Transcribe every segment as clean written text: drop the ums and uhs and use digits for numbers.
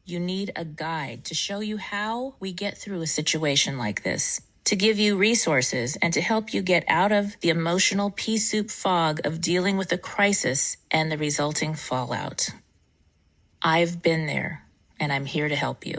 You need a guide to show you how we get through a situation like this, to give you resources and to help you get out of the emotional pea soup fog of dealing with a crisis and the resulting fallout. I've been there, and I'm here to help you.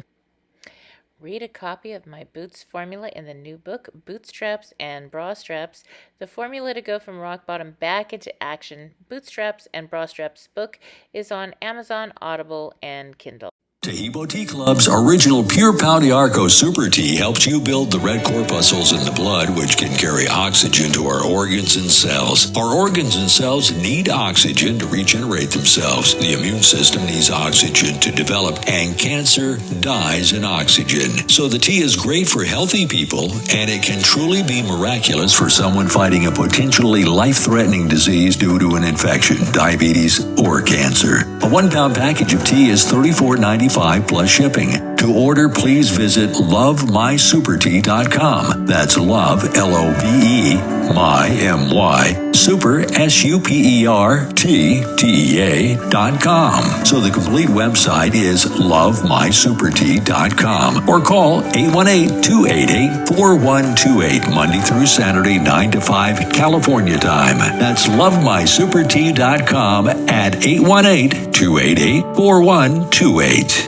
Read a copy of my Boots formula in the new book, Bootstraps and Bra Straps, the formula to go from rock bottom back into action. Bootstraps and Bra Straps book is on Amazon, Audible, and Kindle. Tehibo Tea Club's original Pure Pau de Arco Super Tea helps you build the red corpuscles in the blood, which can carry oxygen to our organs and cells. Our organs and cells need oxygen to regenerate themselves. The immune system needs oxygen to develop, and cancer dies in oxygen. So the tea is great for healthy people, and it can truly be miraculous for someone fighting a potentially life-threatening disease due to an infection, diabetes, or cancer. A 1 pound package of tea is $34.95 plus shipping. To order, please visit lovemysupertea.com. That's love, L-O-V-E, my, M-Y, super, SUPERTEA.com. So the complete website is lovemysupertea.com or call 818-288-4128, Monday through Saturday, 9 to 5, California time. That's lovemysupertea.com at 818-288-4128.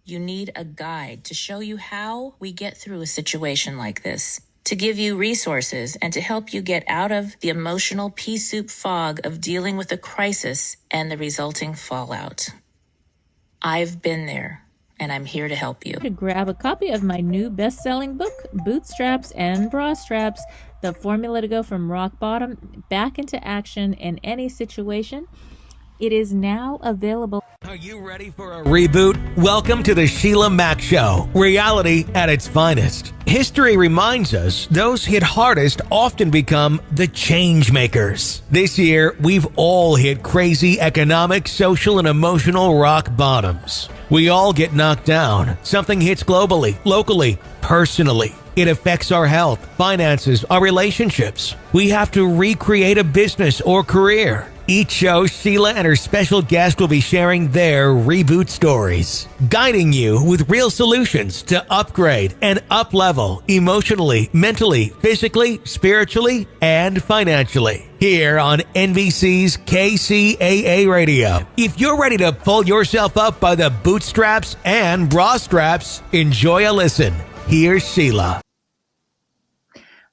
You need a guide to show you how we get through a situation like this, to give you resources and to help you get out of the emotional pea soup fog of dealing with a crisis and the resulting fallout. I've been there, and I'm here to help you. To grab a copy of my new best-selling book, Bootstraps and Bra Straps, the formula to go from rock bottom back into action in any situation. It is now available. Are you ready for a reboot? Welcome to the Sheila Mack Show, reality at its finest. History reminds us those hit hardest often become the change makers. This year, we've all hit crazy economic, social, and emotional rock bottoms. We all get knocked down. Something hits globally, locally, personally. It affects our health, finances, our relationships. We have to recreate a business or career. Each show, Sheila and her special guest will be sharing their reboot stories, guiding you with real solutions to upgrade and up-level emotionally, mentally, physically, spiritually, and financially. Here on NBC's KCAA Radio. If you're ready to pull yourself up by the bootstraps and bra straps, enjoy a listen. Here's Sheila.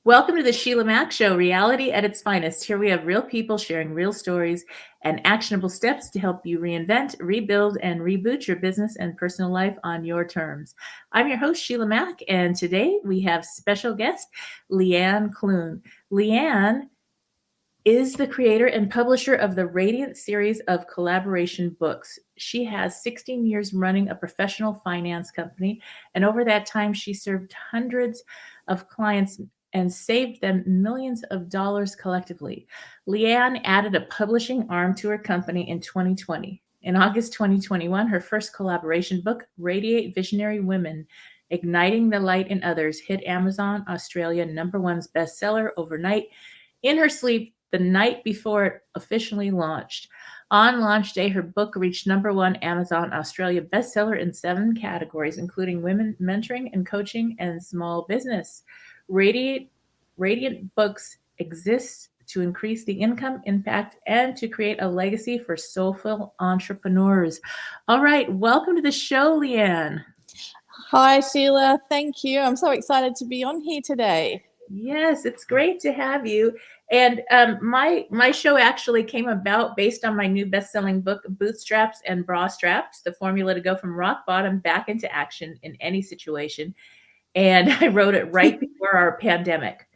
Welcome to the Sheila Mack Show, reality at its finest. Here we have real people sharing real stories and actionable steps to help you reinvent, rebuild, and reboot your business and personal life on your terms. I'm your host, Sheila Mack, and today we have special guest, Leanne Clune. Leanne is the creator and publisher of the Radiante Series of Collaboration books. She has 16 years running a professional finance company, and over that time, she served hundreds of clients and saved them millions of dollars collectively. Leanne added a publishing arm to her company in 2020. In August 2021, her first collaboration book, Radiate Visionary Women, Igniting the Light in Others, hit Amazon Australia #1's bestseller overnight in her sleep the night before it officially launched. On launch day, her book reached #1 Amazon Australia bestseller in 7 categories, including women mentoring and coaching and small business. Radiant Books exists to increase the income, impact, and to create a legacy for soulful entrepreneurs. All right, welcome to the show, Leanne. Hi, Sheila. Thank you. I'm so excited to be on here today. Yes, it's great to have you. And my show actually came about based on my new best-selling book, Bootstraps and Bra Straps, the formula to go from rock bottom back into action in any situation. And I wrote it right before our pandemic,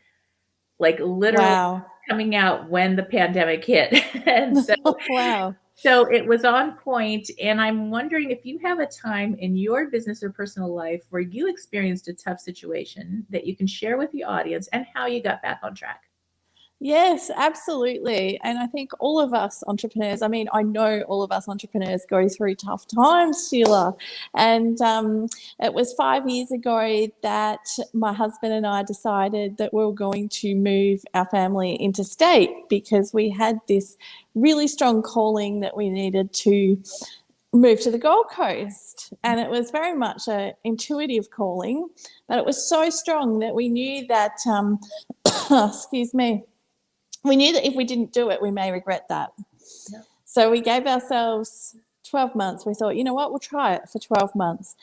like literally coming out when the pandemic hit. And so, so it was on point. And I'm wondering if you have a time in your business or personal life where you experienced a tough situation that you can share with the audience and how you got back on track. Yes, absolutely. And I think all of us entrepreneurs, I mean, I know all of us entrepreneurs go through tough times, Sheila. And it was 5 years ago that my husband and I decided that we were going to move our family interstate because we had this really strong calling that we needed to moved to the Gold Coast, and it was very much an intuitive calling, but it was so strong that we knew that, excuse me, we knew that if we didn't do it, we may regret that. Yeah. So we gave ourselves 12 months. We thought, you know what, we'll try it for 12 months.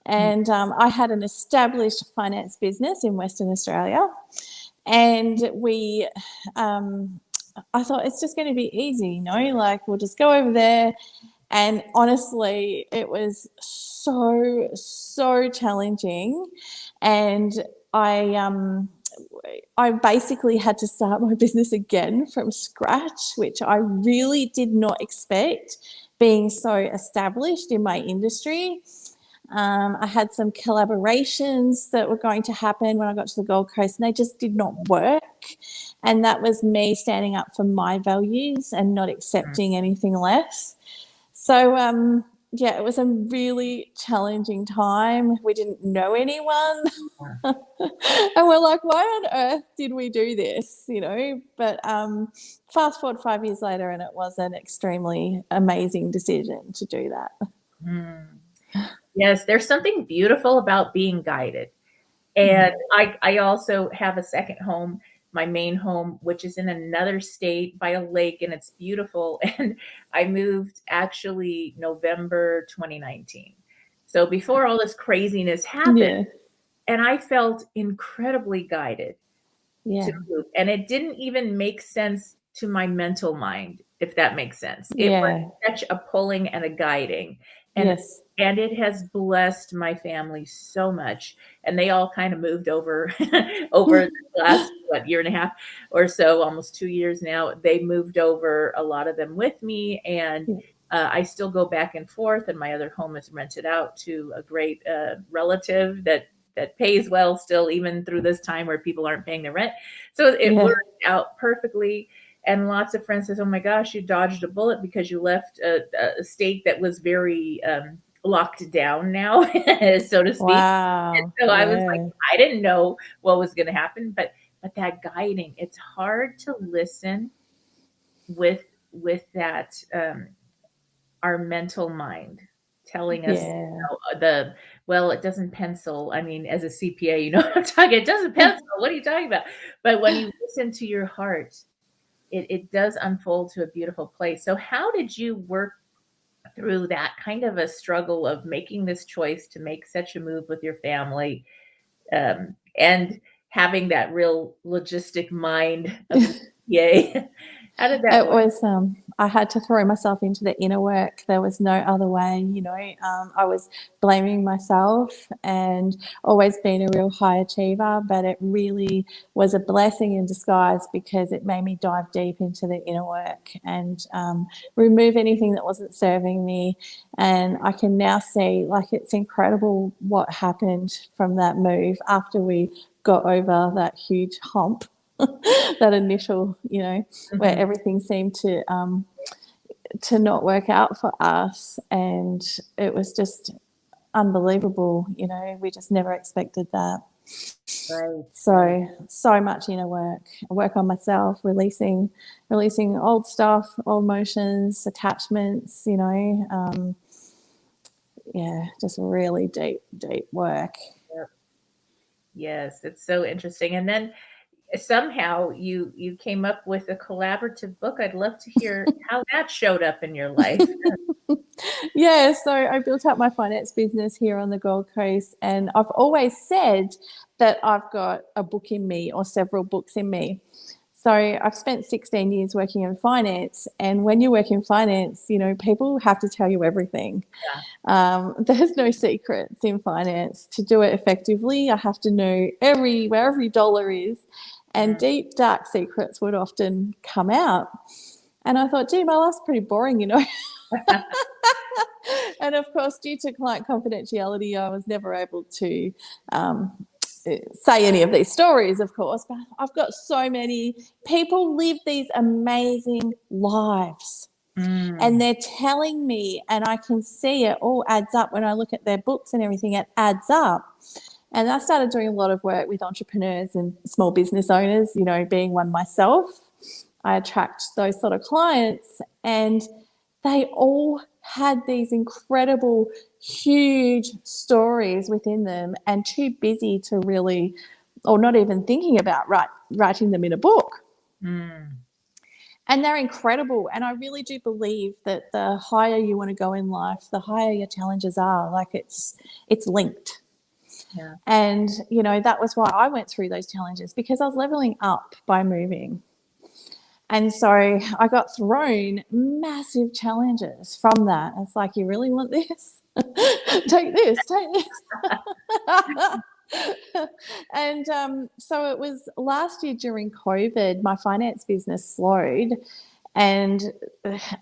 And I had an established finance business in Western Australia, and I thought it's just going to be easy, you know, like we'll just go over there. And honestly, it was so challenging. And I basically had to start my business again from scratch, which I really did not expect, being so established in my industry. I had some collaborations that were going to happen when I got to the Gold Coast, and they just did not work. And that was me standing up for my values and not accepting anything less. So, yeah, it was a really challenging time. We didn't know anyone. And we're like, why on earth did we do this, you know? But fast forward 5 years later, and it was an extremely amazing decision to do that. Yes, there's something beautiful about being guided. And I also have a second home, my main home, which is in another state by a lake, and it's beautiful. And I moved actually November 2019. So before all this craziness happened, and I felt incredibly guided to move. And it didn't even make sense to my mental mind, if that makes sense. It was such a pulling and a guiding. And it has blessed my family so much. And they all kind of moved over the last year and a half or so, almost 2 years now. They moved over, a lot of them with me. And I still go back and forth. And my other home is rented out to a great relative that pays well still, even through this time where people aren't paying their rent. So it worked out perfectly. And lots of friends says, oh my gosh, you dodged a bullet because you left a state that was very locked down now, so to speak. Wow. And so I was like, I didn't know what was going to happen, but that guiding, it's hard to listen with that, our mental mind telling us it doesn't pencil. I mean, as a CPA, you know what I'm talking, it doesn't pencil. What are you talking about? But when you listen to your heart, it does unfold to a beautiful place. So how did you work through that kind of a struggle of making this choice to make such a move with your family, and having that real logistic mind of CPA? How did that work? It was, I had to throw myself into the inner work. There was no other way, you know. I was blaming myself and always been a real high achiever, but it really was a blessing in disguise because it made me dive deep into the inner work and remove anything that wasn't serving me. And I can now see, like, it's incredible what happened from that move after we got over that huge hump. That initial, you know, where everything seemed to not work out for us, and it was just unbelievable. You know, we just never expected that. Right. So much inner work. I work on myself, releasing old stuff, old emotions, attachments. You know, just really deep work. Yes, it's so interesting. And then somehow you came up with a collaborative book. I'd love to hear how that showed up in your life. So I built up my finance business here on the Gold Coast, and I've always said that I've got a book in me or several books in me. So I've spent 16 years working in finance, and when you work in finance, you know, people have to tell you everything. There's no secrets in finance. To do it effectively, I have to know where every dollar is, and deep, dark secrets would often come out. And I thought, gee, my life's pretty boring, you know. And of course, due to client confidentiality, I was never able to say any of these stories, of course, but I've got so many people live these amazing lives. And they're telling me, and I can see it all adds up when I look at their books and everything, it adds up. And I started doing a lot of work with entrepreneurs and small business owners, you know, being one myself. I attract those sort of clients, and they all had these incredible, huge stories within them and too busy to really, or not even thinking about writing them in a book. And they're incredible. And I really do believe that the higher you want to go in life, the higher your challenges are. Like it's linked. Yeah. And, you know, that was why I went through those challenges, because I was leveling up by moving. And so I got thrown massive challenges from that. It's like, you really want this? Take this. And so it was last year during COVID, my finance business slowed. And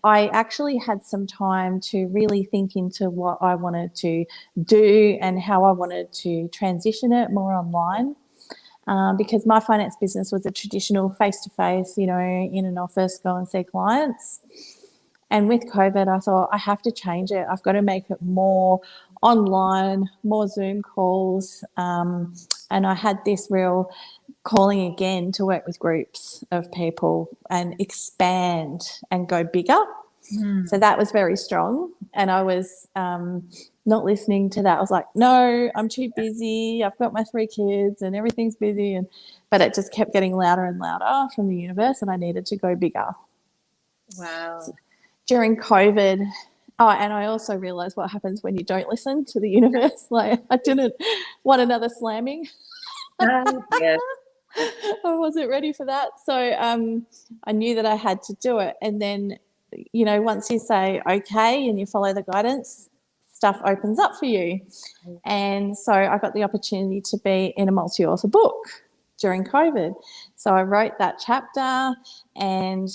I actually had some time to really think into what I wanted to do and how I wanted to transition it more online. Because my finance business was a traditional face-to-face, you know, in an office, go and see clients. And with COVID, I thought, I have to change it. I've got to make it more online, more Zoom calls. And I had this real calling again to work with groups of people and expand and go bigger. So that was very strong. And I was not listening to that. I was like, no, I'm too busy. I've got my 3 kids and everything's busy. But it just kept getting louder and louder from the universe, and I needed to go bigger. Wow. During COVID, and I also realized what happens when you don't listen to the universe. Like, I didn't want another slamming. Yes. I wasn't ready for that. So I knew that I had to do it. And then, you know, once you say okay and you follow the guidance, stuff opens up for you. And so I got the opportunity to be in a multi-author book during COVID. So I wrote that chapter, and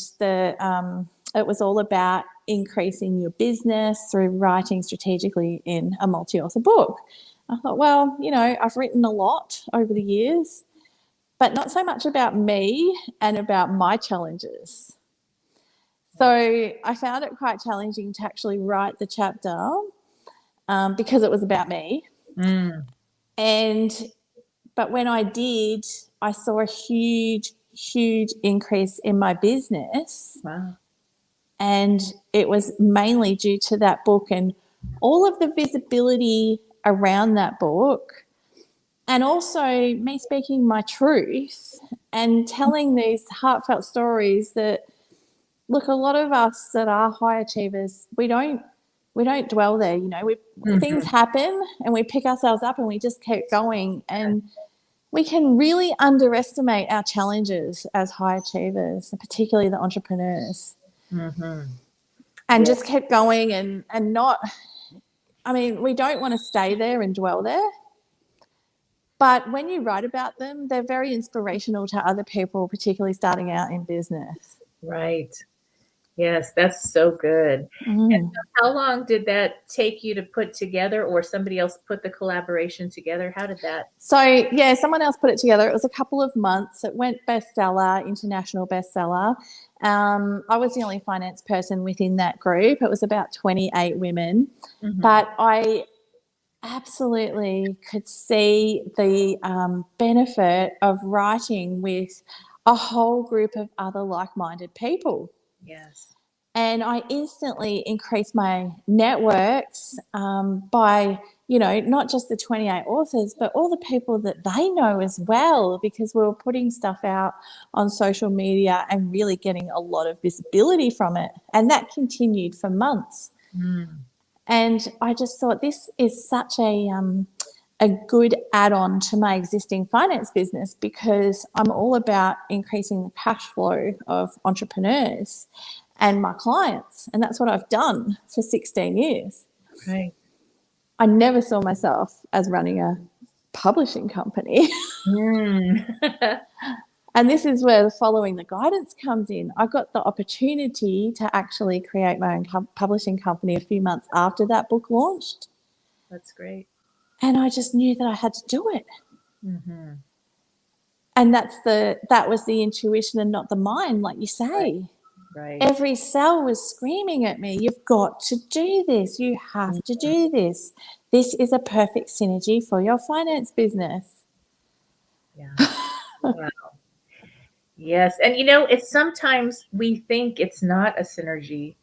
it was all about increasing your business through writing strategically in a multi-author book. I thought, well, you know, I've written a lot over the years, but not so much about me and about my challenges. So I found it quite challenging to actually write the chapter because it was about me. But when I did, I saw a huge, huge increase in my business. Wow. And it was mainly due to that book and all of the visibility around that book. And also me speaking my truth and telling these heartfelt stories that, look, a lot of us that are high achievers, we don't dwell there. You know, things happen and we pick ourselves up and we just keep going. And we can really underestimate our challenges as high achievers, particularly the entrepreneurs. And just keep going and not, I mean, we don't want to stay there and dwell there. But when you write about them, they're very inspirational to other people, particularly starting out in business. Right. Yes, that's so good. And so how long did that take you to put together, or somebody else put the collaboration together? How did that? So, yeah, someone else put it together. It was a couple of months. It went bestseller, international bestseller. I was the only finance person within that group. It was about 28 women. But I absolutely could see the benefit of writing with a whole group of other like-minded people. Yes. And I instantly increased my networks by, you know, not just the 28 authors, but all the people that they know as well, because we were putting stuff out on social media and really getting a lot of visibility from it. And that continued for months. And I just thought, this is such a good add-on to my existing finance business, because I'm all about increasing the cash flow of entrepreneurs and my clients. And that's what I've done for 16 years. Right. I never saw myself as running a publishing company. And this is where the following the guidance comes in. I got the opportunity to actually create my own publishing company a few months after that book launched. That's great. And I just knew that I had to do it. And that was the intuition and not the mind, like you say. Right. Every cell was screaming at me, you've got to do this. You have to do this. This is a perfect synergy for your finance business. Yeah. Wow. Yes. And, you know, it's sometimes we think it's not a synergy,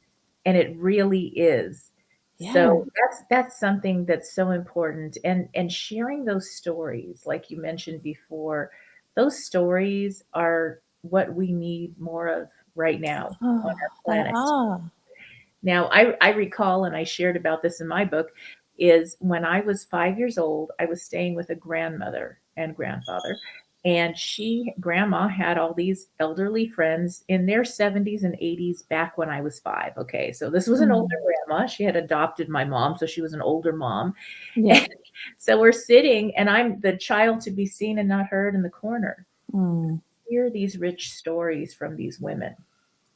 and it really is. Yeah. So that's something that's so important, and sharing those stories, like you mentioned before, those stories are what we need more of right now on Oh, our they planet. are. Now, I recall, and I shared about this in my book, is when I was 5 years old, I was staying with a grandmother and grandfather, and grandma had all these elderly friends in their 70s and 80s back when I was 5. Okay, so this was an older Mm. grandma. She had adopted my mom, so she was an older mom. Yeah. So we're sitting, and I'm the child to be seen and not heard in the corner. Mm. Hear these rich stories from these women.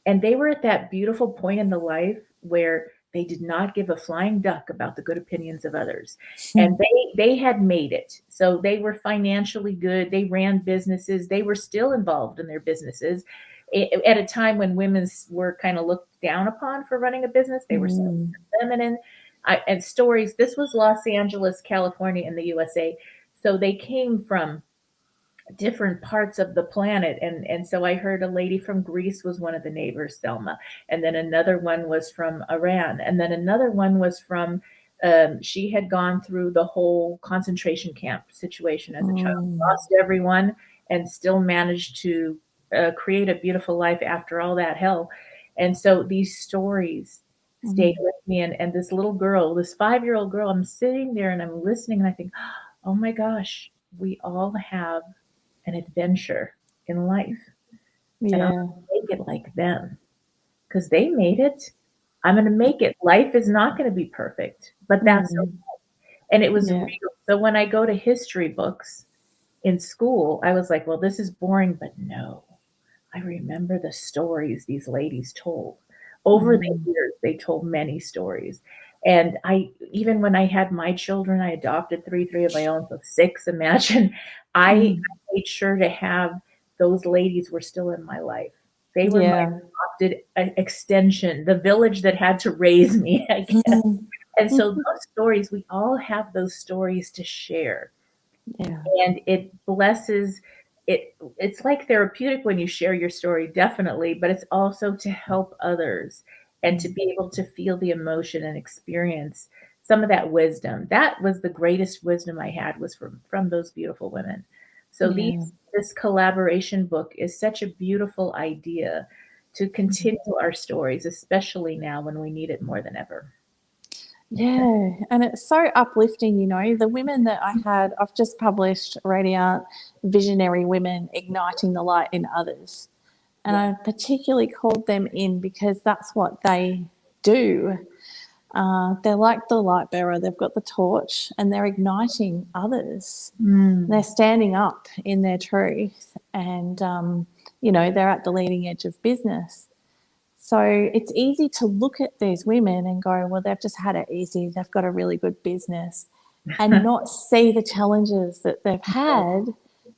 And they were at that beautiful point in the life where they did not give a flying duck about the good opinions of others. And they had made it. So they were financially good. They ran businesses. They were still involved in their businesses at a time when women were kind of looked down upon for running a business. They were so Mm. feminine. And stories. This was Los Angeles, California, in the USA. So they came from different parts of the planet. And so I heard a lady from Greece was one of the neighbors, Thelma, and then another one was from Iran, and then another one was from she had gone through the whole concentration camp situation as a child, Mm. lost everyone, and still managed to create a beautiful life after all that hell. And so these stories stayed Mm. with me, and this little girl, this 5-year-old girl, I'm sitting there and I'm listening, and I think, oh my gosh, we all have an adventure in life, and I'm Yeah. gonna make it like them because they made it. I'm gonna make it. Life is not gonna be perfect, but that's Mm. and it was Yeah. real. So when I go to history books in school, I was like, well, this is boring, but no. I remember the stories these ladies told. Over the Mm. years, they told many stories. And I even when I had my children, I adopted 3 of my own, so 6, imagine. I Mm. made sure to have those ladies were still in my life. They were my Yeah. adopted extension, the village that had to raise me, I guess. Mm. And so those stories, we all have those stories to share, Yeah. and it blesses it's like therapeutic when you share your story, definitely, but it's also to help others and to Mm. be able to feel the emotion and experience some of that wisdom. That was the greatest wisdom I had, was from those beautiful women. So Yeah. this collaboration book is such a beautiful idea to Mm. continue our stories, especially now when we need it more than ever. Yeah, and it's so uplifting, you know. The women that I've just published Radiant Visionary Women Igniting the Light in Others. And Yeah. I particularly called them in because that's what they do. They're like the light bearer, they've got the torch and they're igniting others. They're Mm. standing up in their truth and, you know, they're at the leading edge of business. So it's easy to look at these women and go, well, they've just had it easy. They've got a really good business, and not see the challenges that they've had,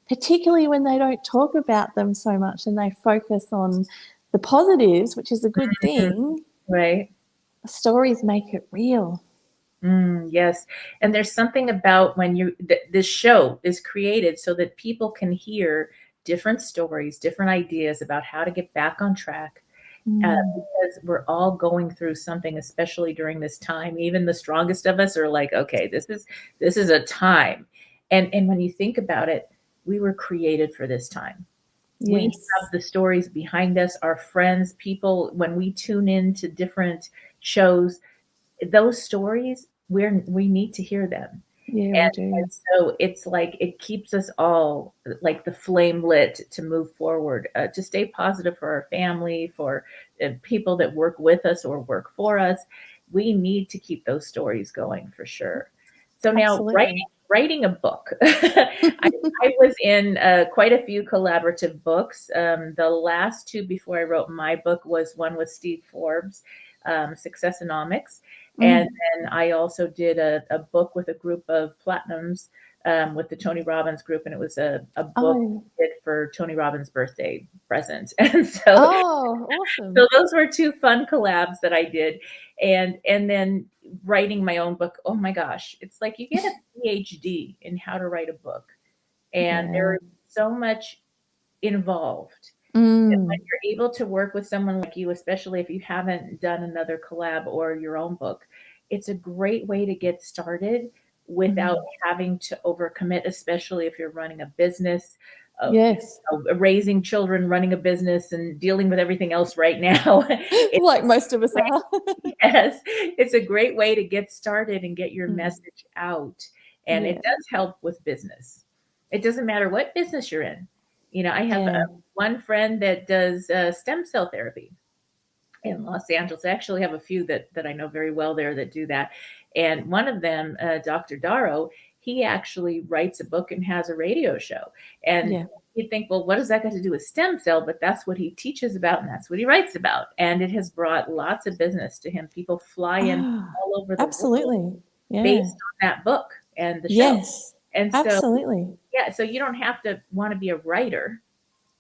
particularly when they don't talk about them so much and they focus on the positives, which is a good thing. Right. Stories make it real. Yes. And there's something about when this show is created so that people can hear different stories, different ideas about how to get back on track. Mm. Because we're all going through something, especially during this time. Even the strongest of us are like, okay, this is a time. And when you think about it, we were created for this time. We Yes. have the stories behind us, our friends, people, when we tune into different shows, those stories, we need to hear them. Yeah, we And do. so it's like it keeps us all like the flame lit to move forward, to stay positive for our family, for people that work with us or work for us. We need to keep those stories going for sure. So now Absolutely. writing a book. I was in quite a few collaborative books. The last two before I wrote my book was one with Steve Forbes, Successonomics. And Mm. then I also did a book with a group of platinums, with the Tony Robbins group, and it was a book Oh, I did for Tony Robbins' birthday present. And oh, so awesome. those were two fun collabs that I did. And then writing my own book, oh my gosh, it's like you get a PhD in how to write a book. And there Yeah. is so much involved. And when Mm. you're able to work with someone like you, especially if you haven't done another collab or your own book, it's a great way to get started without having to overcommit, especially if you're running a business, Yes. raising children, running a business, and dealing with everything else right now. Like most of us are. Yes, it's a great way to get started and get your message out. And it Yeah. does help with business. It doesn't matter what business you're in. I have one friend that does stem cell therapy in Los Angeles. I actually have a few that I know very well there that do that. And one of them, Dr. Darrow, he actually writes a book and has a radio show. And you'd think, well, what does that got to do with stem cell? But that's what he teaches about, and that's what he writes about. And it has brought lots of business to him. People fly in all over the world based on that book and the show. And so, absolutely. so you don't have to want to be a writer.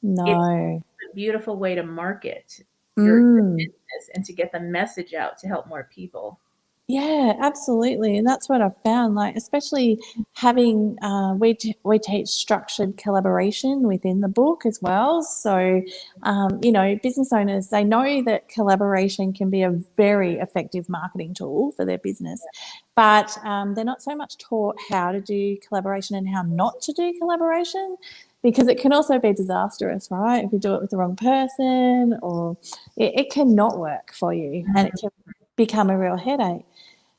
No. It's a beautiful way to market your business and to get the message out to help more people. Yeah, absolutely. And that's what I've found, like, especially having, we teach structured collaboration within the book as well. So, business owners, they know that collaboration can be a very effective marketing tool for their business, but they're not so much taught how to do collaboration and how not to do collaboration, because it can also be disastrous, right? If you do it with the wrong person, or it cannot work for you, and it can become a real headache.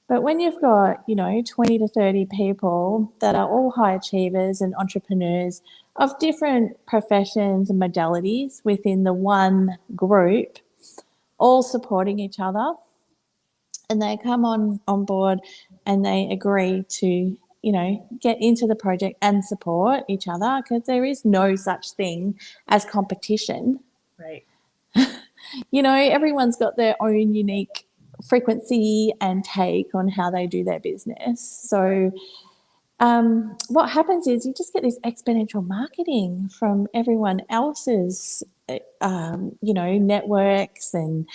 But when you've got, 20 to 30 people that are all high achievers and entrepreneurs of different professions and modalities within the one group, all supporting each other, and they come on board and they agree to, get into the project and support each other, because there is no such thing as competition. Right. Everyone's got their own unique frequency and take on how they do their business. So what happens is you just get this exponential marketing from everyone else's networks, and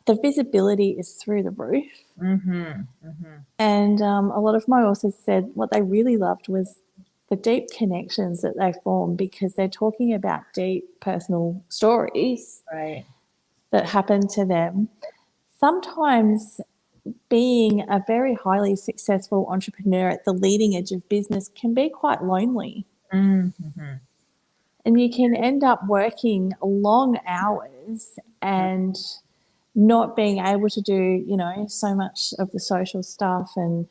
the visibility is through the roof. And a lot of my authors said what they really loved was the deep connections that they form, because they're talking about deep personal stories that happen to them. Sometimes being a very highly successful entrepreneur at the leading edge of business can be quite lonely. And you can end up working long hours and not being able to do, so much of the social stuff, and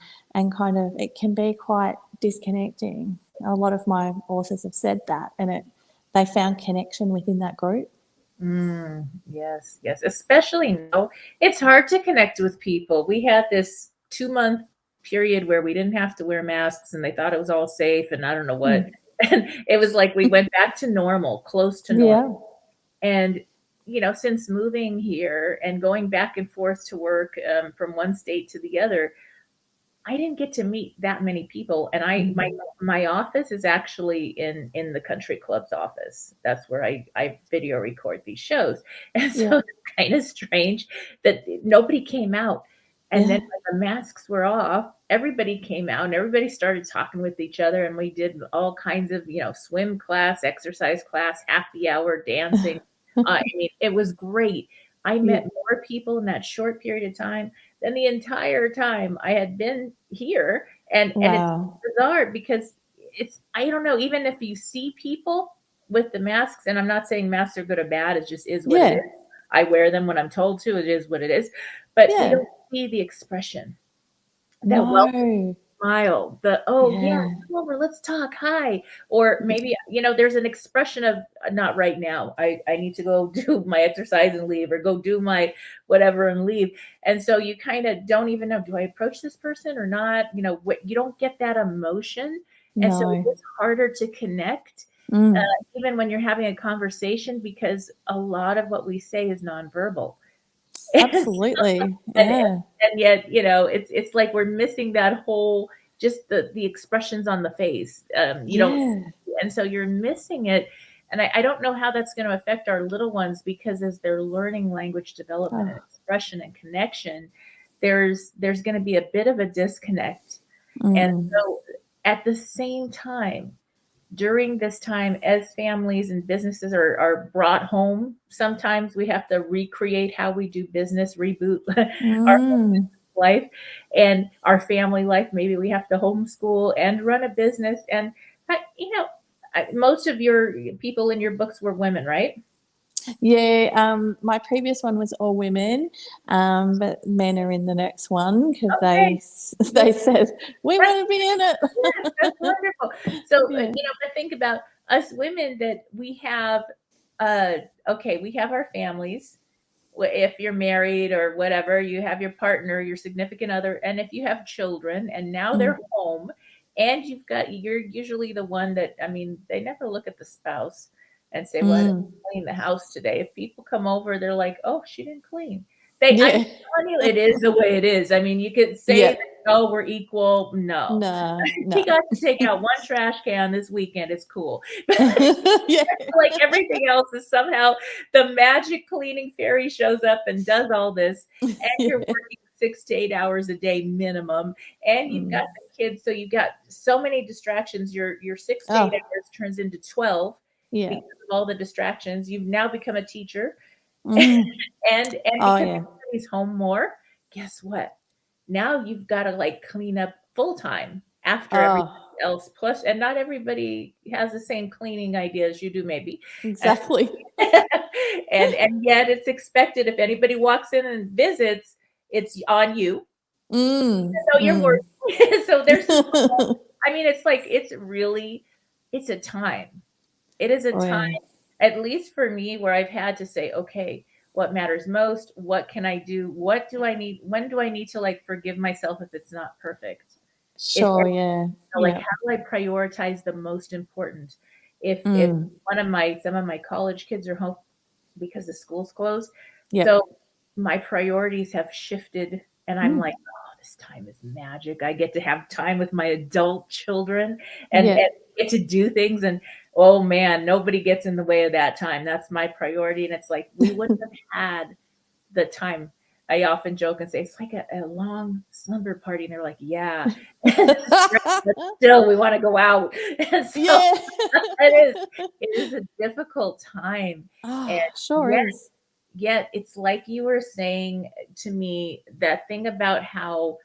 kind of, it can be quite disconnecting. A lot of my authors have said that, and they found connection within that group. Yes. Especially now, it's hard to connect with people. We had this 2-month period where we didn't have to wear masks, and they thought it was all safe, and I don't know what. And it was like we went back to normal, close to normal. And, since moving here and going back and forth to work from one state to the other, I didn't get to meet that many people. And my office is actually in the country club's office. That's where I video record these shows. And so it's kind of strange that nobody came out. And then when the masks were off, everybody came out and everybody started talking with each other. And we did all kinds of, swim class, exercise class, happy hour, dancing. It was great. I met more people in that short period of time than the entire time I had been here. And it's bizarre, because I don't know, even if you see people with the masks, and I'm not saying masks are good or bad, it just is what it is. I wear them when I'm told to, it is what it is. But we don't see the expression, that welcome smile, the come over, let's talk, hi. Or maybe, there's an expression of, not right now, I need to go do my exercise and leave, or go do my whatever and leave. And so you kind of don't even know, do I approach this person or not? You don't get that emotion. And so it's harder to connect, even when you're having a conversation, because a lot of what we say is nonverbal. Absolutely. And yet, it's like we're missing that whole, just the expressions on the face. You don't, and so you're missing it. And I don't know how that's going to affect our little ones, because as they're learning language development and expression and connection, there's going to be a bit of a disconnect. And so at the same time, during this time, as families and businesses are brought home, sometimes we have to recreate how we do business, reboot our life and our family life. Maybe we have to homeschool and run a business. And, most of your people in your books were women, right? Yeah, my previous one was all women, but men are in the next one because Okay. they said we want to be in it. Yes, that's wonderful. So, Yeah. but think about us women that we have, we have our families. If you're married or whatever, you have your partner, your significant other, and if you have children and now they're home and you're usually the one that, I mean, they never look at the spouse and say, well, I didn't clean the house today. If people come over, they're like, oh, she didn't clean. I'm Yeah. telling you, it is the way it is. I mean, you could say Yeah. that, oh, we're equal. No. No. She got to take out one trash can this weekend. It's cool. Yeah. Like everything else is somehow the magic cleaning fairy shows up and does all this, and you're working 6 to 8 hours a day minimum, and you've got the kids, so you've got so many distractions. Your 6 to 8 hours turns into 12 Yeah. because of all the distractions. You've now become a teacher, Mm. and Oh, because yeah. everybody's home more, guess what? Now you've got to like clean up full time after everything else. Plus, and not everybody has the same cleaning idea as you do, maybe. Exactly. And yet it's expected if anybody walks in and visits, it's on you. So you're working. So there's, I mean, it's like, it's a time. It is a time, at least for me, where I've had to say, okay, what matters most? What can I do? What do I need? When do I need to like forgive myself if it's not perfect? Sure, yeah. Like, how do I prioritize the most important? If some of my college kids are home because the school's closed, so my priorities have shifted, and I'm like, oh, this time is magic. I get to have time with my adult children and get to do things. And oh man, nobody gets in the way of that time. That's my priority. And it's like, we wouldn't have had the time. I often joke and say, it's like a long slumber party. And they're like, yeah, but still we want to go out. And so it is a difficult time. And Sure is. yet it's like you were saying to me, that thing about how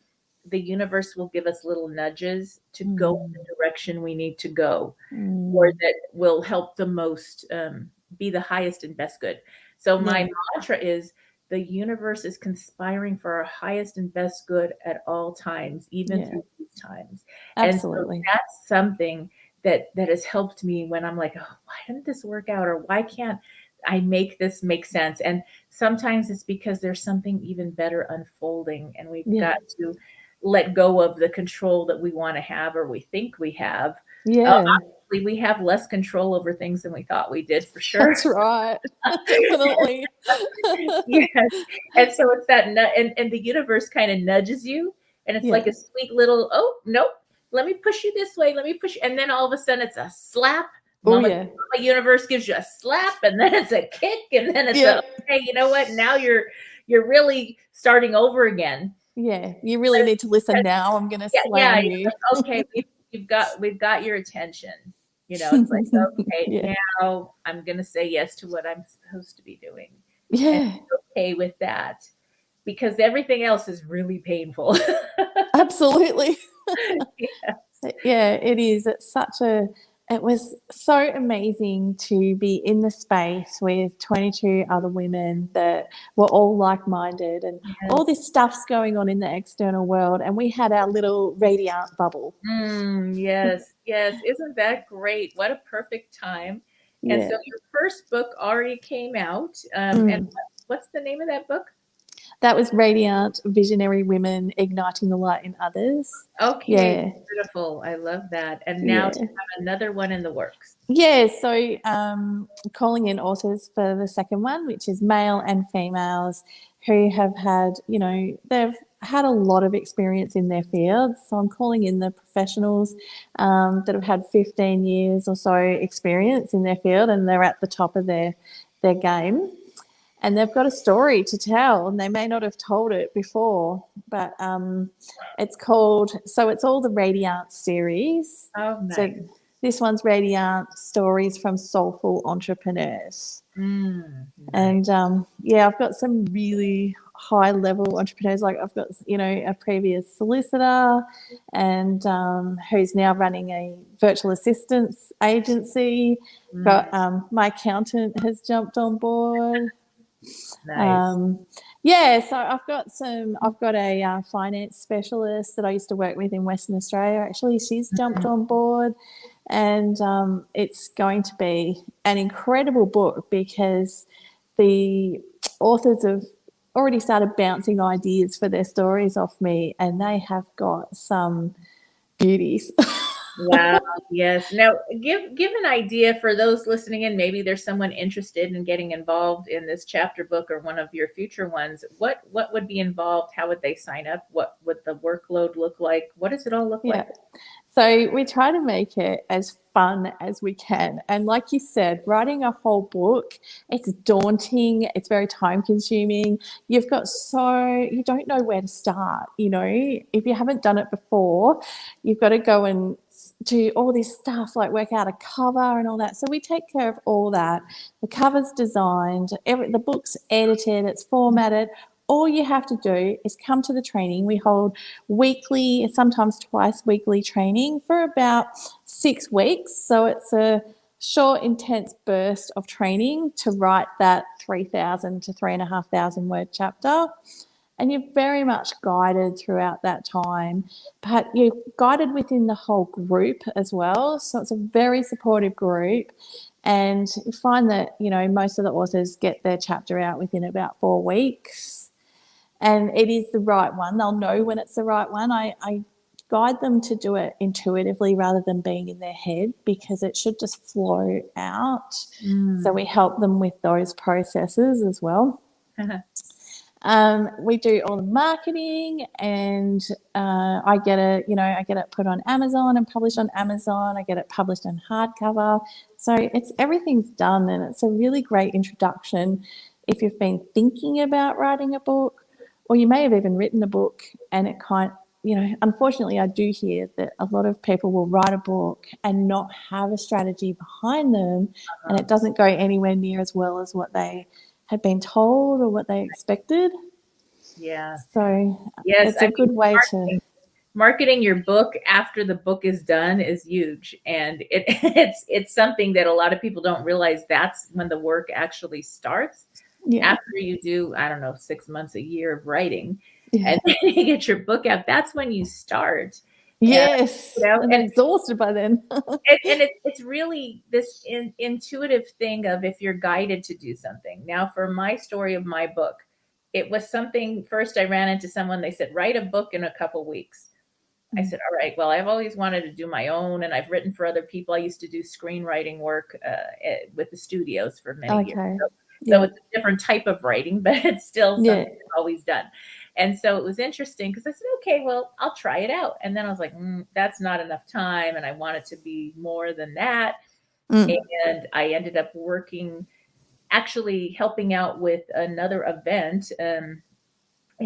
the universe will give us little nudges to go in the direction we need to go, or that will help the most, be the highest and best good. So my mantra is, the universe is conspiring for our highest and best good at all times, even through these times. Absolutely. And so that's something that has helped me when I'm like, oh, why didn't this work out? Or why can't I make this make sense? And sometimes it's because there's something even better unfolding, and we've got to let go of the control that we want to have, or we think we have. Obviously, we have less control over things than we thought we did, for sure. That's right. Definitely. Yes. And so it's that and the universe kind of nudges you, and it's like a sweet little, oh, nope, let me push you this way, let me push you. And then all of a sudden it's a slap. Mama universe gives you a slap, and then it's a kick, and then it's okay, you know what? Now you're really starting over again. Yeah, you really need to listen now. I'm going to slam you. Okay, we've got your attention. It's like, okay, now I'm going to say yes to what I'm supposed to be doing. Yeah. And be okay with that, because everything else is really painful. Absolutely. Yeah, it is. It was so amazing to be in the space with 22 other women that were all like-minded, and all this stuff's going on in the external world, and we had our little Radiante bubble. Yes. Isn't that great? What a perfect time. And so your first book already came out. And what's the name of that book? That was Radiant Visionary Women Igniting the Light in Others. Okay, beautiful. I love that. And now you have another one in the works. Yeah, so calling in authors for the second one, which is male and females who have had, they've had a lot of experience in their fields. So I'm calling in the professionals that have had 15 years or so experience in their field, and they're at the top of their game. And they've got a story to tell, and they may not have told it before, but it's all the Radiante series. Oh, nice. So this one's Radiante Stories from Soulful Entrepreneurs. Nice. And I've got some really high level entrepreneurs. Like I've got, a previous solicitor and who's now running a virtual assistance agency. Got my accountant has jumped on board. Nice. So I've got a finance specialist that I used to work with in Western Australia. Actually, she's jumped on board, and it's going to be an incredible book because the authors have already started bouncing ideas for their stories off me, and they have got some beauties. Wow. Yes. Now, give an idea for those listening in. Maybe there's someone interested in getting involved in this chapter book or one of your future ones. What would be involved? How would they sign up? What would the workload look like? What does it all look like? So we try to make it as fun as we can. And like you said, writing a whole book, it's daunting. It's very time consuming. You don't know where to start. If you haven't done it before, you've got to go and do all this stuff, like work out a cover and all that. So we take care of all that. The cover's designed, the book's edited, it's formatted. All you have to do is come to the training. We hold weekly, sometimes twice weekly training for about 6 weeks. So it's a short, intense burst of training to write that 3,000 to 3,500 word chapter. And you're very much guided throughout that time, but you're guided within the whole group as well. So it's a very supportive group. And you find that, most of the authors get their chapter out within about 4 weeks. And it is the right one. They'll know when it's the right one. I guide them to do it intuitively rather than being in their head, because it should just flow out. So we help them with those processes as well. We do all the marketing, and I get it put on Amazon and published on Amazon. I get it published on hardcover. So everything's done, and it's a really great introduction if you've been thinking about writing a book, or you may have even written a book and it unfortunately I do hear that a lot of people will write a book and not have a strategy behind them, and it doesn't go anywhere near as well as what they had been told or what they expected. Yeah. So yes, it's a good way to marketing your book after the book is done is huge, and it's something that a lot of people don't realize. That's when the work actually starts. After you do, 6 months, a year of writing, and then you get your book out, that's when you start. Yes, and exhausted by then. and it's really this intuitive thing of if you're guided to do something. Now, for my story of my book, it was something. First, I ran into someone. They said, write a book in a couple weeks. I said, all right, well, I've always wanted to do my own, and I've written for other people. I used to do screenwriting work with the studios for many years. So it's a different type of writing, but it's still something I've always done. And so it was interesting because I said, okay, well, I'll try it out. And then I was like, that's not enough time. And I want it to be more than that. And I ended up actually helping out with another event in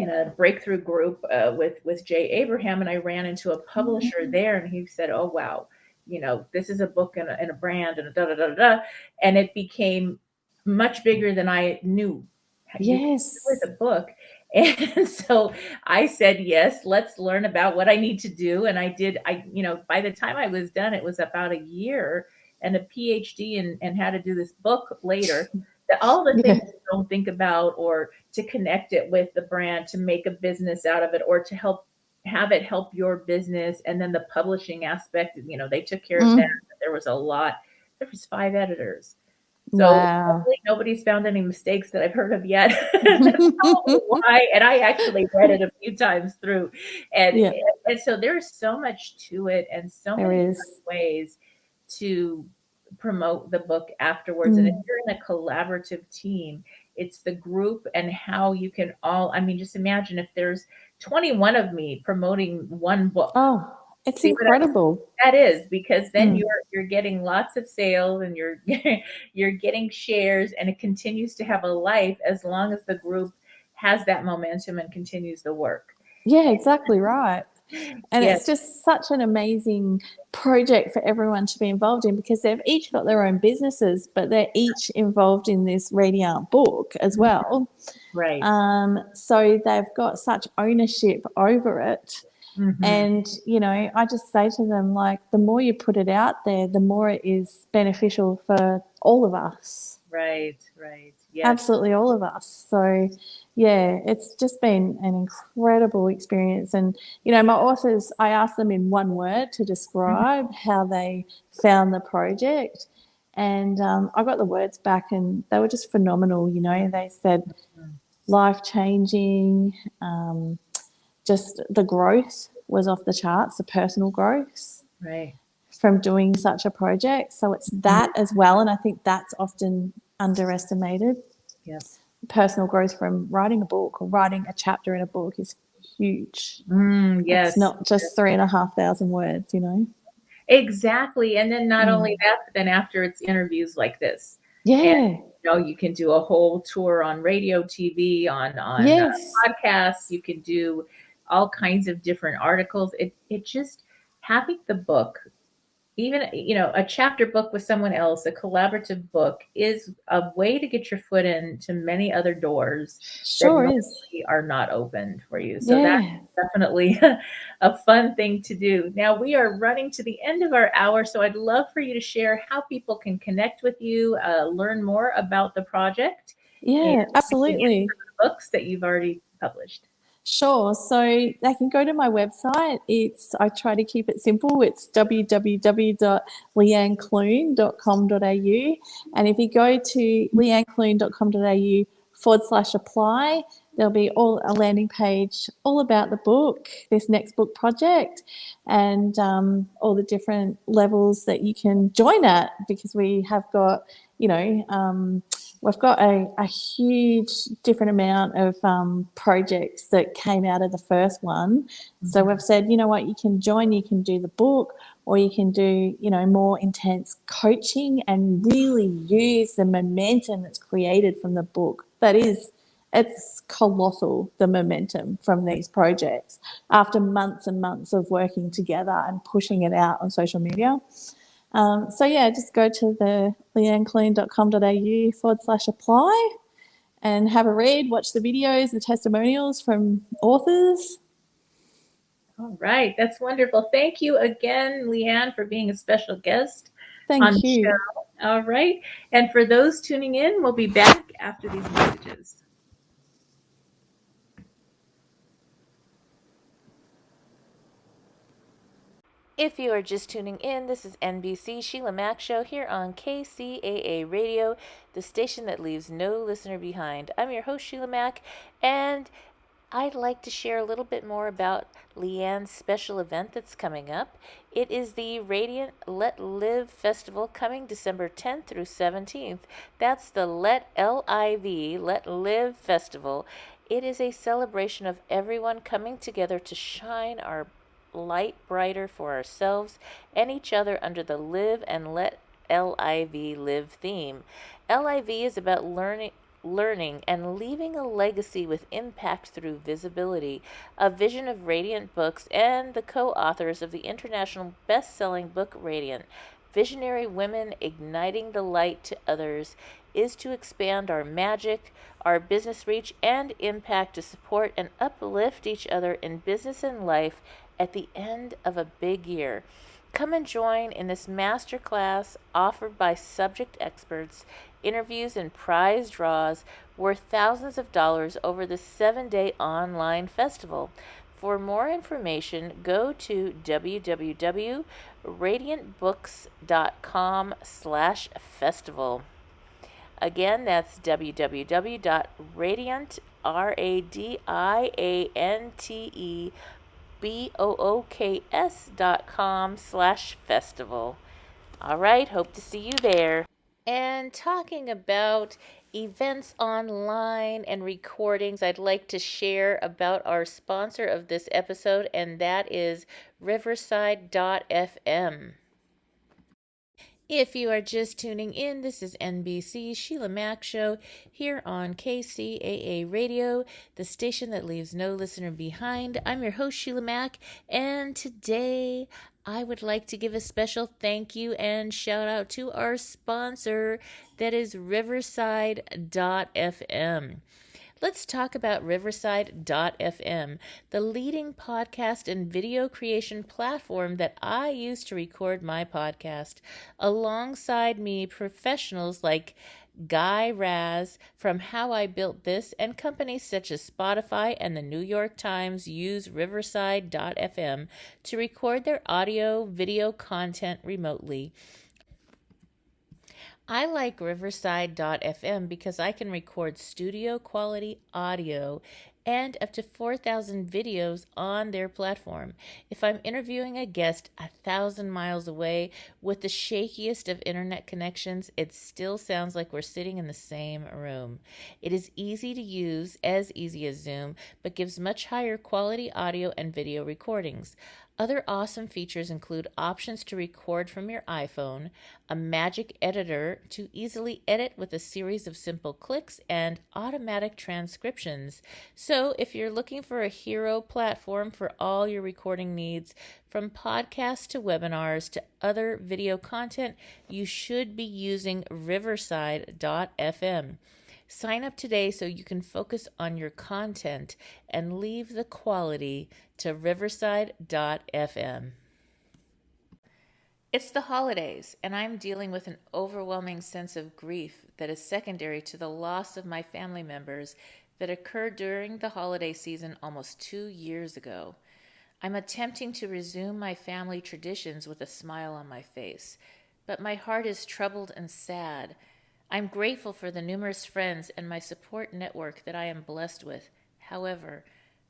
a breakthrough group with Jay Abraham. And I ran into a publisher there, and he said, oh, wow, this is a book and a brand and da-da-da-da. And it became much bigger than I knew. Yes. With a book. And so I said, yes, let's learn about what I need to do. And I did. By the time I was done, it was about a year and a PhD and how to do this book later. All the things you don't think about, or to connect it with the brand, to make a business out of it, or to have it help your business. And then the publishing aspect, they took care of that. There was a lot. There was 5 editors. So hopefully nobody's found any mistakes that I've heard of yet. Why? And I actually read it a few times through. And so there's so much to it, and so many ways to promote the book afterwards. And if you're in a collaborative team, it's the group and how you can all, just imagine if there's 21 of me promoting one book. Oh, it's incredible. That is, because then you're getting lots of sales, and you're getting shares, and it continues to have a life as long as the group has that momentum and continues the work. Yeah, exactly right. And Yes. it's just such an amazing project for everyone to be involved in, because they've each got their own businesses, but they're each involved in this Radiant book as well. Right. So they've got such ownership over it. And, I just say to them, like, the more you put it out there, the more it is beneficial for all of us. Right. Yes. Absolutely all of us. So, yeah, it's just been an incredible experience. And, my authors, I asked them in one word to describe how they found the project. And I got the words back and they were just phenomenal. They said life-changing, just the growth was off the charts, the personal growth Right. from doing such a project. So it's that as well. And I think that's often underestimated. Yes. Personal growth from writing a book or writing a chapter in a book is huge. Yes. It's not just 3,500 words, Exactly. And then not only that, but then after it's interviews like this. Yeah. And, you can do a whole tour on radio, TV, on Yes. podcasts. You can do all kinds of different articles. It just, having the book, even, a chapter book with someone else, a collaborative book, is a way to get your foot into many other doors Sure that is. normally are not opened for you. So Yeah. that's definitely a fun thing to do. Now we are running to the end of our hour, so I'd love for you to share how people can connect with you, learn more about the project, Yeah, and absolutely. books that you've already published. Sure. So they can go to my website. I try to keep it simple. It's www.leanneclune.com.au. And if you go to leanneclune.com.au/apply, there'll be a landing page all about the book, this next book project, and all the different levels that you can join at, because we have got, we've got a huge different amount of projects that came out of the first one. So we've said, you know what, you can join, you can do the book, or you can do, more intense coaching and really use the momentum that's created from the book. It's colossal, the momentum from these projects after months and months of working together and pushing it out on social media. Just go to the leanneclune.com.au/apply and have a read, watch the videos, the testimonials from authors. All right. That's wonderful. Thank you again, Leanne, for being a special guest Thank on the you. show. All right. And for those tuning in, we'll be back after these messages. If you are just tuning in, this is NBC Sheila Mack Show here on KCAA Radio, the station that leaves no listener behind. I'm your host, Sheila Mack, and I'd like to share a little bit more about Leanne's special event that's coming up. It is the Radiante LET L.I.V Festival coming December 10th through 17th. That's the LET L.I.V, LET L.I.V Festival. It is a celebration of everyone coming together to shine our light brighter for ourselves and each other under the Live and Let L.I.V live theme. L.I.V is about learning and leaving a legacy with impact through visibility, a vision of Radiant Books and the co-authors of the international best-selling book Radiant. Visionary women igniting the light to others is to expand our magic, our business reach, and impact to support and uplift each other in business and life at the end of a big year. Come and join in this masterclass offered by subject experts, interviews, and prize draws worth thousands of dollars over the 7-day online festival. For more information, go to www.radiantbooks.com/festival. Again, that's www.radiantebooks.com/festival. All right, hope to see you there. And talking about events online and recordings, I'd like to share about our sponsor of this episode, and that is Riverside.fm. If you are just tuning in, this is NBC Sheila Mack Show here on KCAA Radio, the station that leaves no listener behind. I'm your host, Sheila Mack, and today I would like to give a special thank you and shout out to our sponsor, that is Riverside.fm. Let's talk about Riverside.fm, the leading podcast and video creation platform that I use to record my podcast. Alongside me, professionals like Guy Raz from How I Built This, and companies such as Spotify and the New York Times use Riverside.fm to record their audio, video content remotely. I like Riverside.fm because I can record studio quality audio and up to 4,000 videos on their platform. If I'm interviewing a guest 1,000 miles away with the shakiest of internet connections, it still sounds like we're sitting in the same room. It is easy to use, as easy as Zoom, but gives much higher quality audio and video recordings. Other awesome features include options to record from your iPhone, a magic editor to easily edit with a series of simple clicks, and automatic transcriptions. So if you're looking for a hero platform for all your recording needs, from podcasts to webinars to other video content, you should be using Riverside.fm. Sign up today so you can focus on your content and leave the quality to Riverside.fm. It's the holidays, and I'm dealing with an overwhelming sense of grief that is secondary to the loss of my family members that occurred during the holiday season almost 2 years ago. I'm attempting to resume my family traditions with a smile on my face, but my heart is troubled and sad. I'm grateful for the numerous friends and my support network that I am blessed with. However,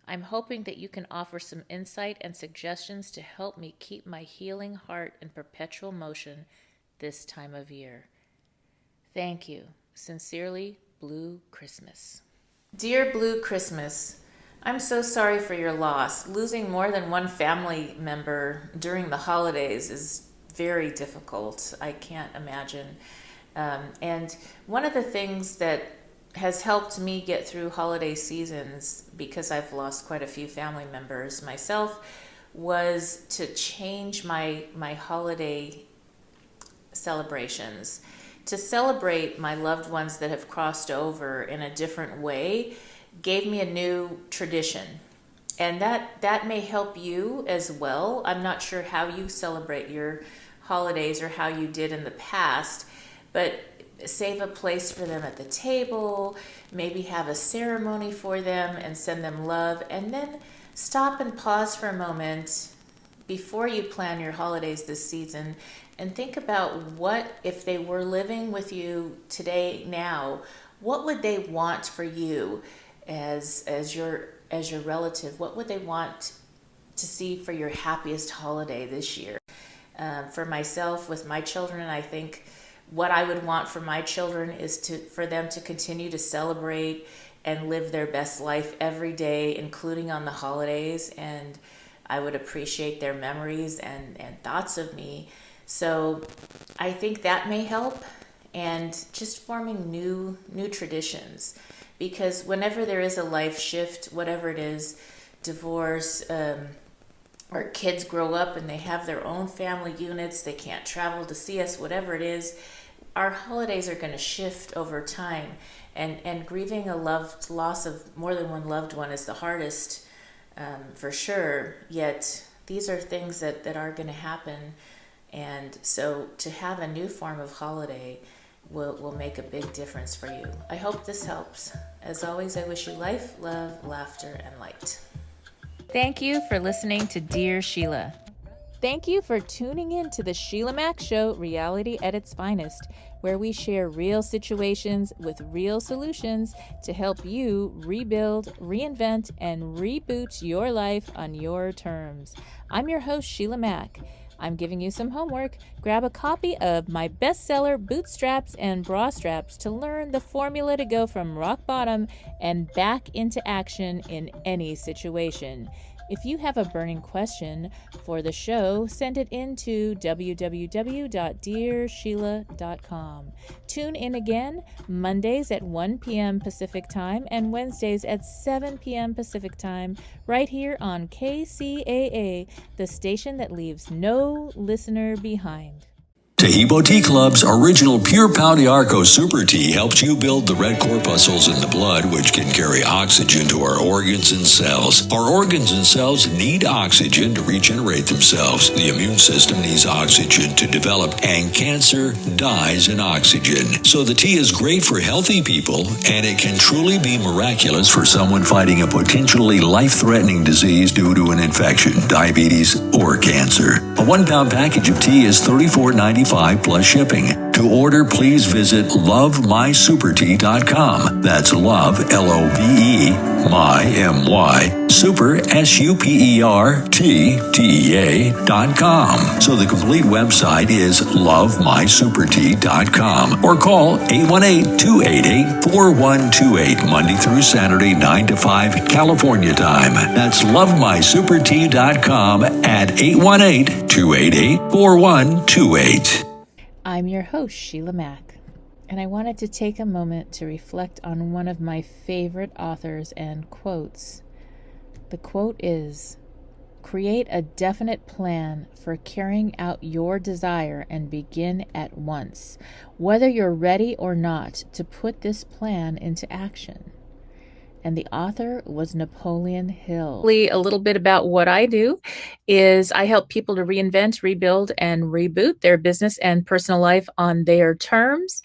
I'm hoping that you can offer some insight and suggestions to help me keep my healing heart in perpetual motion this time of year. Thank you. Sincerely, Blue Christmas. Dear Blue Christmas, I'm so sorry for your loss. Losing more than one family member during the holidays is very difficult. I can't imagine. And one of the things that has helped me get through holiday seasons, because I've lost quite a few family members myself, was to change my holiday celebrations. To celebrate my loved ones that have crossed over in a different way gave me a new tradition. And that may help you as well. I'm not sure how you celebrate your holidays or how you did in the past, but save a place for them at the table, maybe have a ceremony for them and send them love, and then stop and pause for a moment before you plan your holidays this season and think about what, if they were living with you today, now, what would they want for you as your relative? What would they want to see for your happiest holiday this year? For myself, with my children, I think what I would want for my children is for them to continue to celebrate and live their best life every day, including on the holidays. And I would appreciate their memories and thoughts of me. So I think that may help, and just forming new traditions. Because whenever there is a life shift, whatever it is, divorce, or kids grow up and they have their own family units, they can't travel to see us, whatever it is, our holidays are going to shift over time. And grieving a loss of more than one loved one is the hardest, for sure. Yet these are things that are going to happen. And so to have a new form of holiday will make a big difference for you. I hope this helps. As always, I wish you life, love, laughter, and light. Thank you for listening to Dear Sheila. Thank you for tuning in to the Sheila Mack Show, reality at its finest, where we share real situations with real solutions to help you rebuild, reinvent, and reboot your life on your terms. I'm your host, Sheila Mack. I'm giving you some homework. Grab a copy of my bestseller, Bootstraps and Bra Straps, to learn the formula to go from rock bottom and back into action in any situation. If you have a burning question for the show, send it in to www.dearsheila.com. Tune in again Mondays at 1 p.m. Pacific Time and Wednesdays at 7 p.m. Pacific Time, right here on KCAA, the station that leaves no listener behind. Tahibo Tea Club's original Pure Pau de Arco Super Tea helps you build the red corpuscles in the blood, which can carry oxygen to our organs and cells. Our organs and cells need oxygen to regenerate themselves. The immune system needs oxygen to develop, and cancer dies in oxygen. So the tea is great for healthy people, and it can truly be miraculous for someone fighting a potentially life-threatening disease due to an infection, diabetes, or cancer. A 1 pound package of tea is $34.95 plus shipping. To order, please visit lovemysupertea.com. That's love, L-O-V-E, my, M-Y, super, S-U-P-E-R-T-T-E-A.com. So the complete website is lovemysupertea.com or call 818-288-4128 Monday through Saturday, 9 to 5 California time. That's lovemysupertea.com at 818-288-4128. I'm your host, Sheila Mack, and I wanted to take a moment to reflect on one of my favorite authors and quotes. The quote is, "Create a definite plan for carrying out your desire and begin at once, whether you're ready or not to put this plan into action." And the author was Napoleon Hill. A little bit about what I do is I help people to reinvent, rebuild, and reboot their business and personal life on their terms.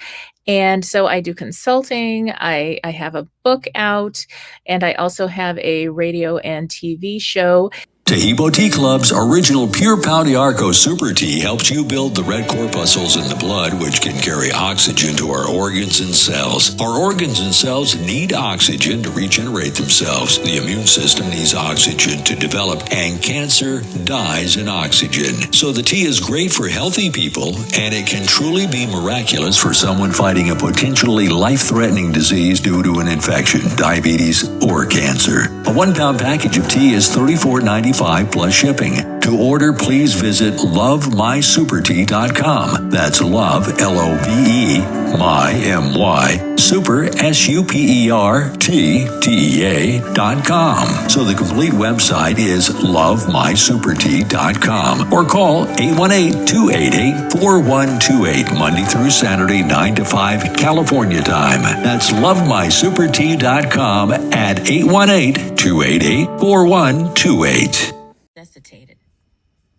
And so I do consulting, I have a book out, and I also have a radio and TV show. Tahibo Tea Club's original Pure Pau de Arco Super Tea helps you build the red corpuscles in the blood, which can carry oxygen to our organs and cells. Our organs and cells need oxygen to regenerate themselves. The immune system needs oxygen to develop, and cancer dies in oxygen. So the tea is great for healthy people, and it can truly be miraculous for someone fighting a potentially life-threatening disease due to an infection, diabetes, or cancer. A 1 pound package of tea is $34.95 plus shipping. To order, please visit lovemysupertea.com. That's love, L-O-V-E, my, M-Y, super, S-U-P-E-R-T-T-E-A.com. So the complete website is lovemysupertea.com or call 818-288-4128 Monday through Saturday, 9 to 5 California time. That's lovemysupertea.com at 818-288-4128. Necessitated.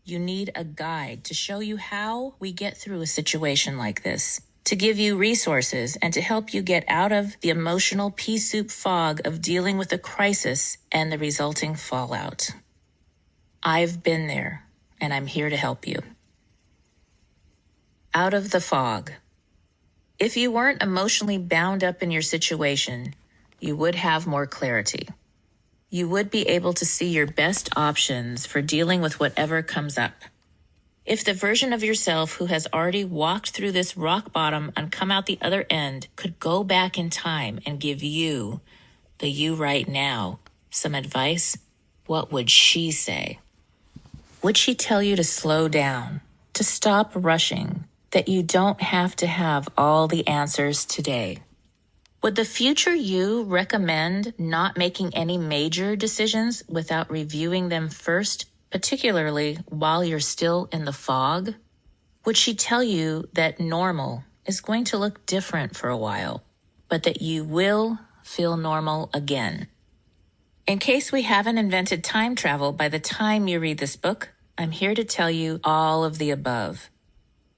You need a guide to show you how we get through a situation like this, to give you resources and to help you get out of the emotional pea soup fog of dealing with a crisis and the resulting fallout. I've been there, and I'm here to help you. Out of the fog. If you weren't emotionally bound up in your situation, you would have more clarity. You would be able to see your best options for dealing with whatever comes up. If the version of yourself who has already walked through this rock bottom and come out the other end could go back in time and give you, the you right now, some advice, what would she say? Would she tell you to slow down, to stop rushing, that you don't have to have all the answers today? Would the future you recommend not making any major decisions without reviewing them first, particularly while you're still in the fog? Would she tell you that normal is going to look different for a while, but that you will feel normal again? In case we haven't invented time travel by the time you read this book, I'm here to tell you all of the above.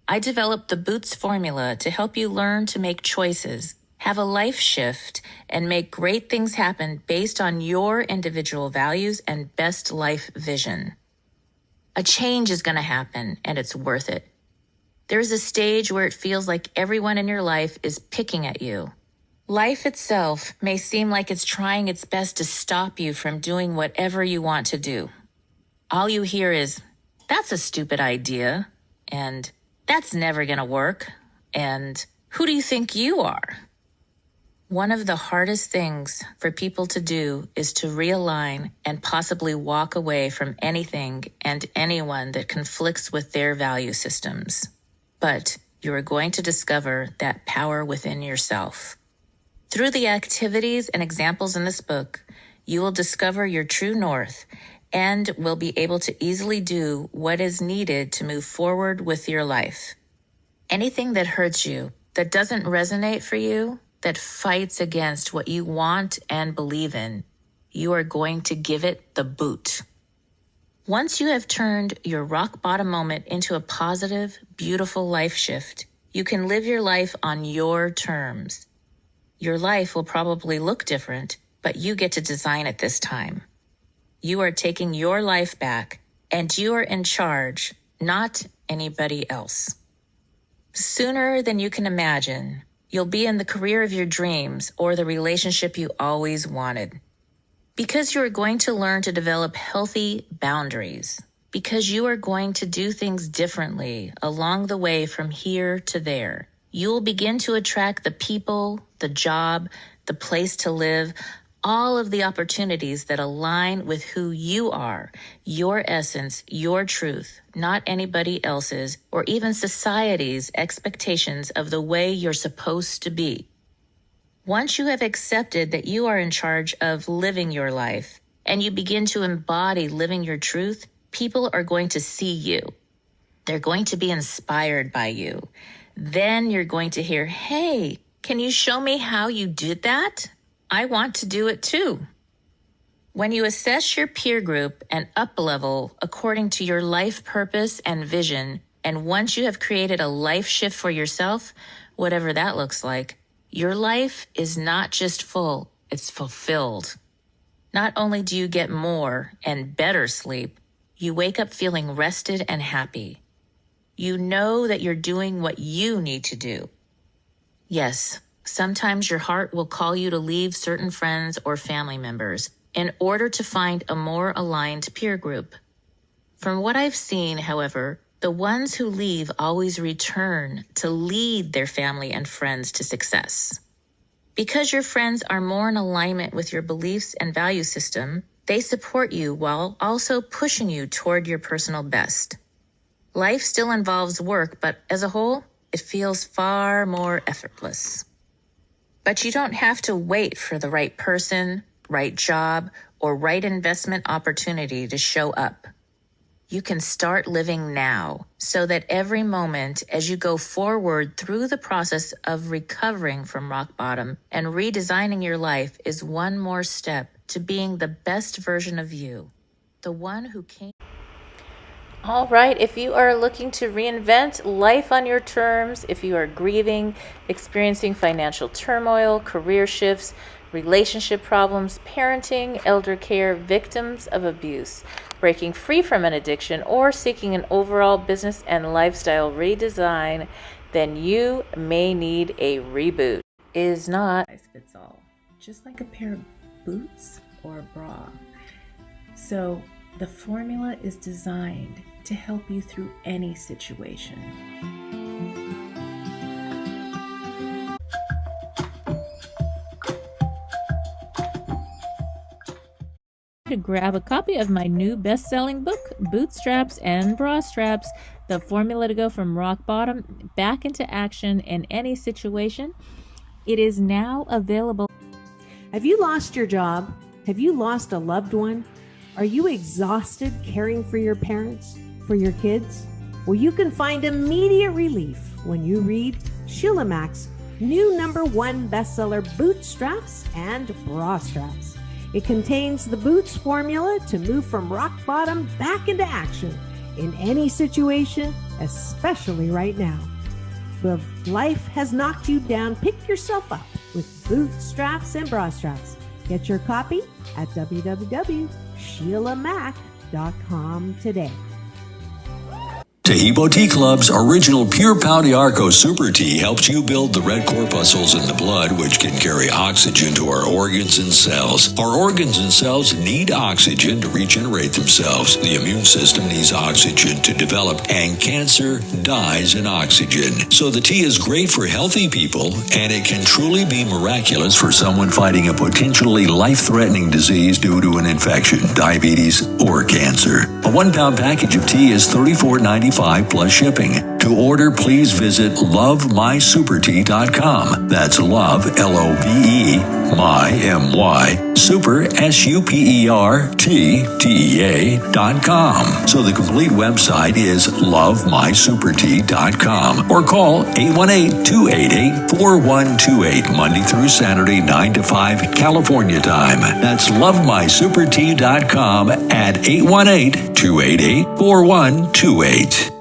I developed the Boots formula to help you learn to make choices, have a life shift, and make great things happen based on your individual values and best life vision. A change is going to happen, and it's worth it. There is a stage where it feels like everyone in your life is picking at you. Life itself may seem like it's trying its best to stop you from doing whatever you want to do. All you hear is, "That's a stupid idea," and "That's never going to work," and "Who do you think you are?" One of the hardest things for people to do is to realign and possibly walk away from anything and anyone that conflicts with their value systems. But you are going to discover that power within yourself. Through the activities and examples in this book, you will discover your true north and will be able to easily do what is needed to move forward with your life. Anything that hurts you, that doesn't resonate for you, that fights against what you want and believe in, you are going to give it the boot. Once you have turned your rock bottom moment into a positive, beautiful life shift, you can live your life on your terms. Your life will probably look different, but you get to design it this time. You are taking your life back, and you are in charge, not anybody else. Sooner than you can imagine, you'll be in the career of your dreams or the relationship you always wanted. Because you are going to learn to develop healthy boundaries. Because you are going to do things differently along the way from here to there. You will begin to attract the people, the job, the place to live, all of the opportunities that align with who you are, your essence, your truth, not anybody else's or even society's expectations of the way you're supposed to be. Once you have accepted that you are in charge of living your life and you begin to embody living your truth, people are going to see you. They're going to be inspired by you. Then you're going to hear, "Hey, can you show me how you did that? I want to do it too." When you assess your peer group and up-level according to your life purpose and vision, and once you have created a life shift for yourself, whatever that looks like, your life is not just full, it's fulfilled. Not only do you get more and better sleep, you wake up feeling rested and happy. You know that you're doing what you need to do. Yes, sometimes your heart will call you to leave certain friends or family members in order to find a more aligned peer group. From what I've seen, however, the ones who leave always return to lead their family and friends to success. Because your friends are more in alignment with your beliefs and value system, they support you while also pushing you toward your personal best. Life still involves work, but as a whole, it feels far more effortless. But you don't have to wait for the right person, right job, or right investment opportunity to show up. You can start living now so that every moment as you go forward through the process of recovering from rock bottom and redesigning your life is one more step to being the best version of you, the one who came. All right, if you are looking to reinvent life on your terms, if you are grieving, experiencing financial turmoil, career shifts, relationship problems, parenting, elder care, victims of abuse, breaking free from an addiction, or seeking an overall business and lifestyle redesign, then you may need a reboot. It is not Size fits all, just like a pair of boots or a bra. So the formula is designed to help you through any situation. To grab a copy of my new best-selling book, Bootstraps and Bra Straps, the formula to go from rock bottom back into action in any situation. It is now available. Have you lost your job? Have you lost a loved one? Are you exhausted caring for your parents, for your kids? Well, you can find immediate relief when you read Sheila Mack's new #1 bestseller, Bootstraps and Bra Straps. It contains the Boots formula to move from rock bottom back into action in any situation, especially right now. So if life has knocked you down, pick yourself up with Bootstraps and Bra Straps. Get your copy at www.SheilaMack.com today. Tahibo Tea Club's original Pure Pau d'Arco Super Tea helps you build the red corpuscles in the blood, which can carry oxygen to our organs and cells. Our organs and cells need oxygen to regenerate themselves. The immune system needs oxygen to develop, and cancer dies in oxygen. So the tea is great for healthy people, and it can truly be miraculous for someone fighting a potentially life-threatening disease due to an infection, diabetes, or cancer. A 1-pound package of tea is $34.95 plus shipping. To order, please visit lovemysupertea.com. That's love, L-O-V-E, my, M-Y, super, SUPERTEA.com. So the complete website is lovemysupertea.com, or call 818-288-4128, Monday through Saturday, 9 to 5, California time. That's lovemysupertea.com at 818-288-4128.